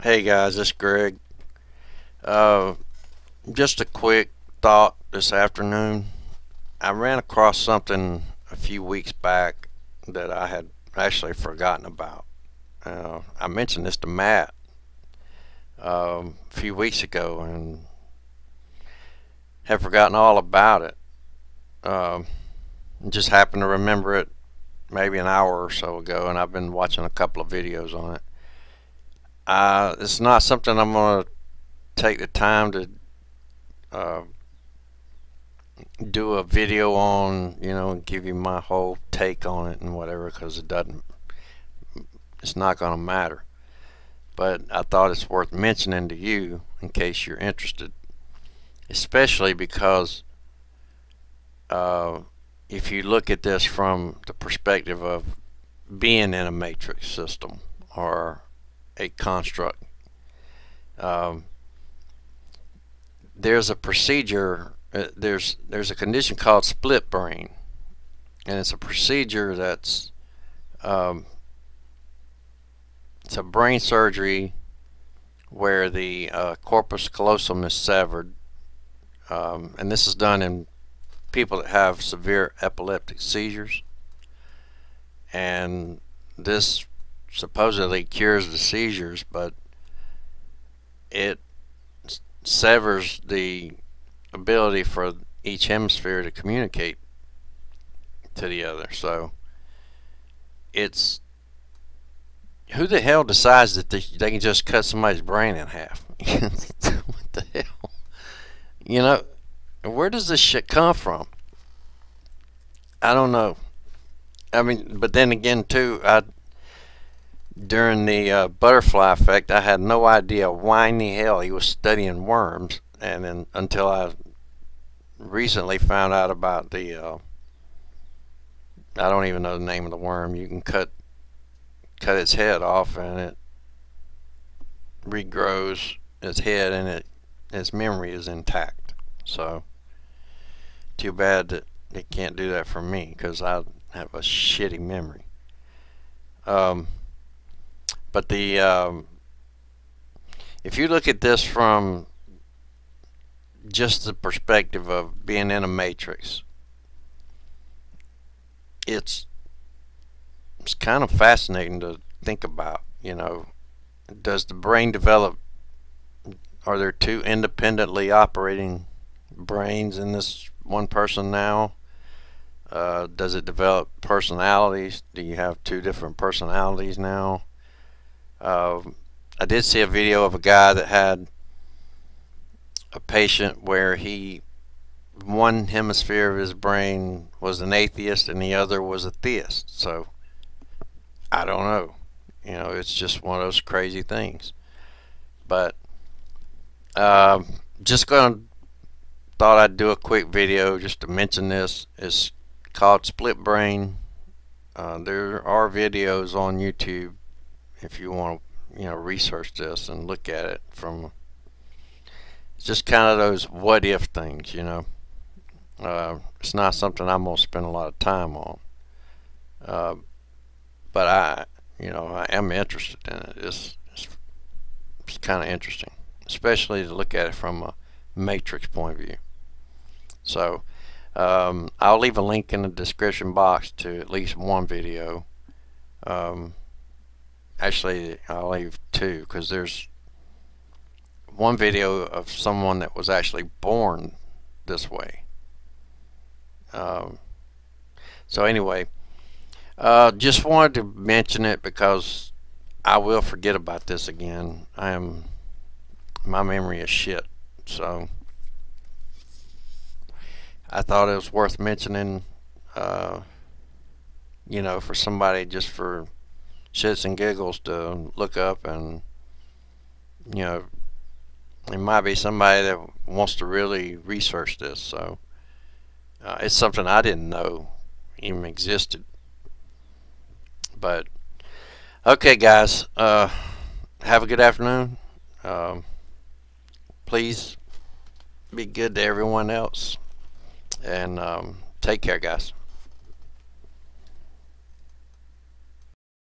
Hey guys, it's Greg. Uh, just a quick thought this afternoon. I ran across something a few weeks back that I had actually forgotten about. I mentioned this to Matt a few weeks ago and had forgotten all about it. Um, just happened to remember it maybe an hour or so ago, and I've been watching a couple of videos on it. It's not something I'm going to take the time to uh, do a video on, and give you my whole take on it and whatever, because it's not going to matter. But I thought it's worth mentioning to you in case you're interested, especially because uh, if you look at this from the perspective of being in a matrix system or a construct, um, there's a procedure. There's a condition called split brain, and it's a procedure that's um, it's a brain surgery where the corpus callosum is severed, and this is done in people that have severe epileptic seizures, and this supposedly cures the seizures, but it severs the ability for each hemisphere to communicate to the other. So it's who the hell decides that they can just cut somebody's brain in half? What the hell? You know, where does this shit come from? I don't know. I mean, but then again, too, during the butterfly effect, I had no idea why in the hell he was studying worms, and then until I recently found out about the I don't even know the name of the worm. You can cut its head off, and it regrows its head, and its memory is intact. So too bad that it can't do that for me, because I have a shitty memory. Um, but if you look at this from just the perspective of being in a matrix, it's kind of fascinating to think about. Does the brain develop? Are there two independently operating brains in this one person now? Does it develop personalities? Do you have two different personalities now? Uh, I did see a video of a guy that had a patient where one hemisphere of his brain was an atheist and the other was a theist. So I don't know. It's just one of those crazy things. But uh, just gonna thought I'd do a quick video just to mention this. It's called Split Brain. There are videos on YouTube if you want to, research this and look at it from. It's just kind of those what if things, It's not something I'm gonna spend a lot of time on. Uh, but I am interested in it. It's kind of interesting, especially to look at it from a matrix point of view. So I'll leave a link in the description box to at least one video. Actually, I'll leave two, because there's one video of someone that was actually born this way. So anyway, just wanted to mention it because I will forget about this again. My memory is shit. So I thought it was worth mentioning, for somebody, just for shits and giggles, to look up. And it might be somebody that wants to really research this. So it's something I didn't know even existed. But okay, guys, have a good afternoon. Please be good to everyone else, and take care, guys.